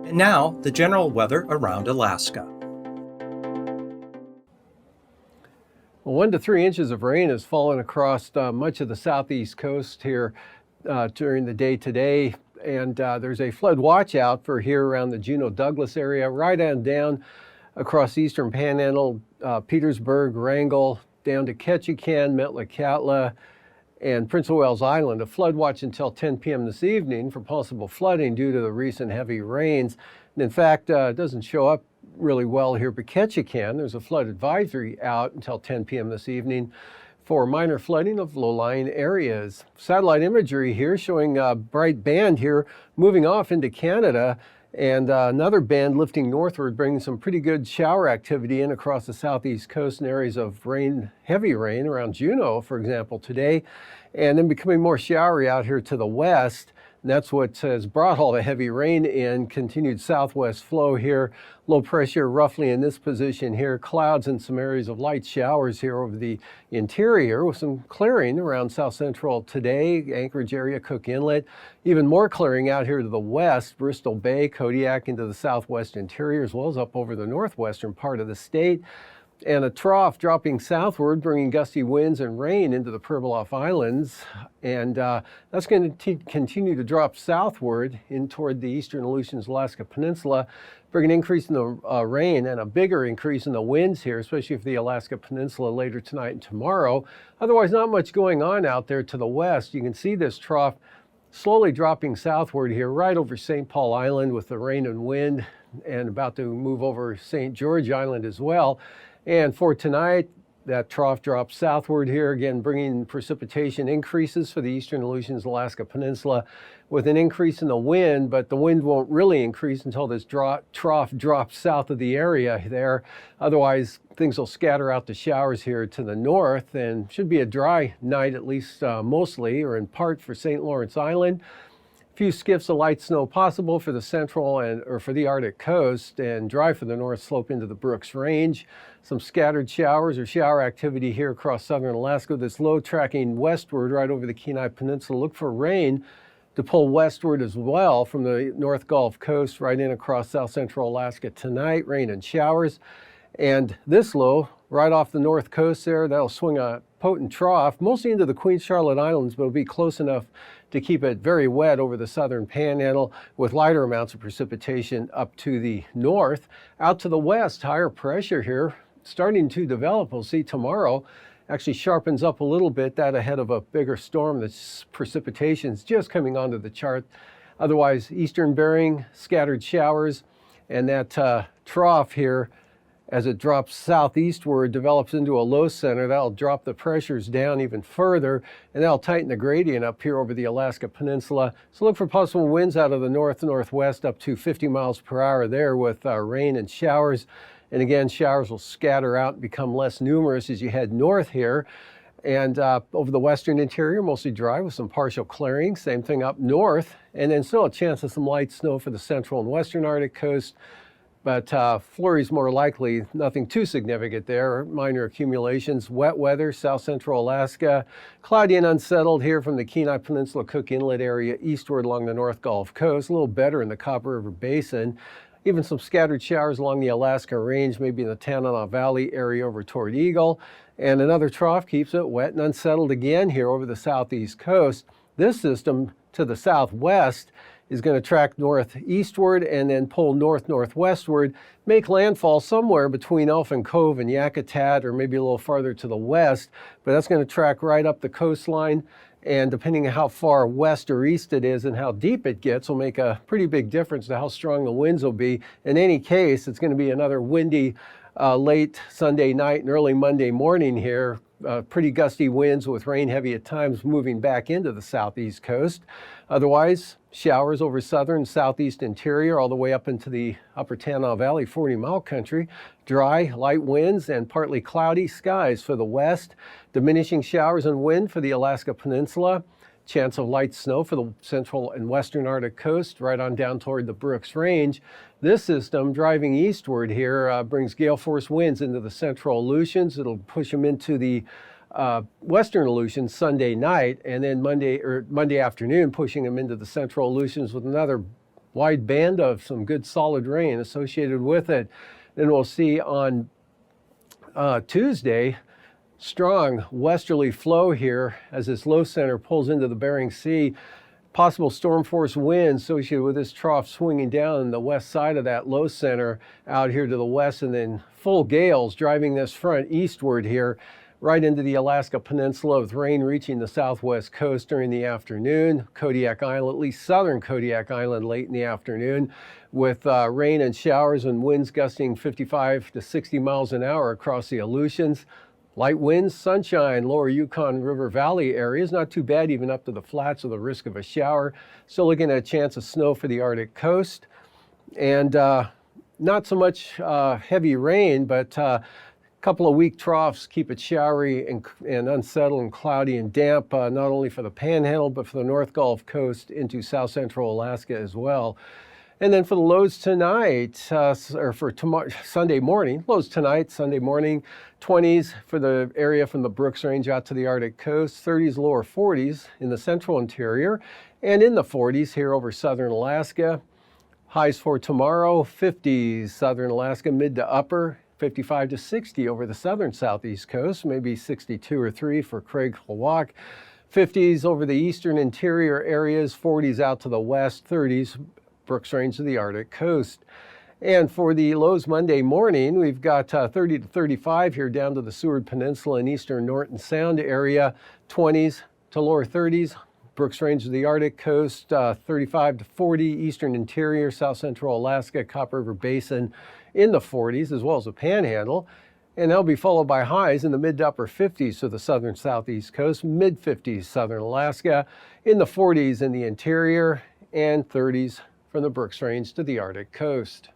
And now, the general weather around Alaska. Well, 1 to 3 inches of rain has fallen across much of the southeast coast here during the day today. And there's a flood watch out for here around the Juneau-Douglas area, right on down across the eastern panhandle, Petersburg, Wrangell, down to Ketchikan, Metlakatla, and Prince of Wales Island. A flood watch until 10 p.m. this evening for possible flooding due to the recent heavy rains. And in fact, it doesn't show up really well here, but Ketchikan, there's a flood advisory out until 10 p.m. this evening for minor flooding of low-lying areas. Satellite imagery here showing a bright band here moving off into Canada, and another band lifting northward, bringing some pretty good shower activity in across the southeast coast in areas of rain, heavy rain around Juneau, for example, today, and then becoming more showery out here to the west. And that's what has brought all the heavy rain in. Continued southwest flow here, low pressure roughly in this position here, clouds and some areas of light showers here over the interior with some clearing around south central today, Anchorage area, Cook Inlet. Even more clearing out here to the west, Bristol Bay, Kodiak into the southwest interior, as well as up over the northwestern part of the state. And a trough dropping southward, bringing gusty winds and rain into the Pribilof Islands. And that's going to continue to drop southward in toward the eastern Aleutians Alaska Peninsula, bring an increase in the rain and a bigger increase in the winds here, especially for the Alaska Peninsula later tonight and tomorrow. Otherwise, not much going on out there to the west. You can see this trough slowly dropping southward here, right over St. Paul Island with the rain and wind, and about to move over St. George Island as well. And for tonight, that trough drops southward here, again bringing precipitation increases for the eastern Aleutians Alaska Peninsula with an increase in the wind, but the wind won't really increase until this trough drops south of the area there. Otherwise, things will scatter out the showers here to the north, and should be a dry night, at least mostly or in part for St. Lawrence Island. Few skiffs of light snow possible for the central or for the Arctic coast, and dry for the north slope into the Brooks Range. Some scattered showers or shower activity here across southern Alaska. This low tracking westward right over the Kenai Peninsula. Look for rain to pull westward as well from the North Gulf Coast right in across south central Alaska tonight. Rain and showers. And this low right off the north coast there, that'll swing a potent trough mostly into the Queen Charlotte Islands, but it'll be close enough to keep it very wet over the southern panhandle with lighter amounts of precipitation up to the north. Out to the west, higher pressure here starting to develop. We'll see tomorrow actually sharpens up a little bit, that ahead of a bigger storm. That's precipitation's just coming onto the chart. Otherwise, eastern Bering, scattered showers, and that trough here, as it drops southeastward, develops into a low center. That'll drop the pressures down even further, and that'll tighten the gradient up here over the Alaska Peninsula. So look for possible winds out of the north-northwest up to 50 miles per hour there with rain and showers. And again, showers will scatter out and become less numerous as you head north here. And over the western interior, mostly dry with some partial clearing. Same thing up north. And then still a chance of some light snow for the central and western Arctic coast. But flurries more likely, nothing too significant there, minor accumulations. Wet weather, south central Alaska. Cloudy and unsettled here from the Kenai Peninsula, Cook Inlet area eastward along the North Gulf Coast. A little better in the Copper River Basin. Even some scattered showers along the Alaska Range, maybe in the Tanana Valley area over toward Eagle. And another trough keeps it wet and unsettled again here over the southeast coast. This system to the southwest is going to track northeastward and then pull north-northwestward, make landfall somewhere between Elfin Cove and Yakutat, or maybe a little farther to the west, but that's going to track right up the coastline, and depending on how far west or east it is and how deep it gets will make a pretty big difference to how strong the winds will be. In any case, it's going to be another windy late Sunday night and early Monday morning here. Pretty gusty winds with rain heavy at times moving back into the southeast coast. Otherwise, showers over southern southeast interior all the way up into the upper Tanana Valley 40-mile country. Dry, light winds and partly cloudy skies for the west. Diminishing showers and wind for the Alaska Peninsula. Chance of light snow for the central and western Arctic coast right on down toward the Brooks Range. This system driving eastward here brings gale force winds into the central Aleutians. It'll push them into the western Aleutians Sunday night, and then Monday afternoon pushing them into the central Aleutians with another wide band of some good solid rain associated with it. Then we'll see on Tuesday, strong westerly flow here as this low center pulls into the Bering Sea. Possible storm force winds associated with this trough swinging down the west side of that low center out here to the west, and then full gales driving this front eastward here right into the Alaska Peninsula, with rain reaching the southwest coast during the afternoon. Kodiak Island, at least southern Kodiak Island, late in the afternoon, with rain and showers and winds gusting 55 to 60 miles an hour across the Aleutians. Light winds, sunshine, lower Yukon River Valley areas, not too bad even up to the flats with the risk of a shower. Still looking at a chance of snow for the Arctic coast. And not so much heavy rain, but couple of weak troughs keep it showery and unsettled and cloudy and damp, not only for the Panhandle, but for the North Gulf Coast into south central Alaska as well. And then for the lows tonight, or for tomorrow, Sunday morning, lows tonight, Sunday morning, 20s for the area from the Brooks Range out to the Arctic coast, 30s, lower 40s in the central interior, and in the 40s here over southern Alaska. Highs for tomorrow, 50s, southern Alaska, mid to upper, 55 to 60 over the southern southeast coast, maybe 62 or 3 for Craig Hawak. 50s over the eastern interior areas, 40s out to the west, 30s, Brooks Range to the Arctic coast. And for the lows Monday morning, we've got 30 to 35 here down to the Seward Peninsula and eastern Norton Sound area, 20s to lower 30s, Brooks Range to the Arctic coast, 35 to 40, eastern interior, south central Alaska, Copper River Basin in the 40s, as well as the Panhandle. And they'll be followed by highs in the mid to upper 50s to the southern southeast coast, mid 50s southern Alaska, in the 40s in the interior, and 30s from the Brooks Range to the Arctic coast.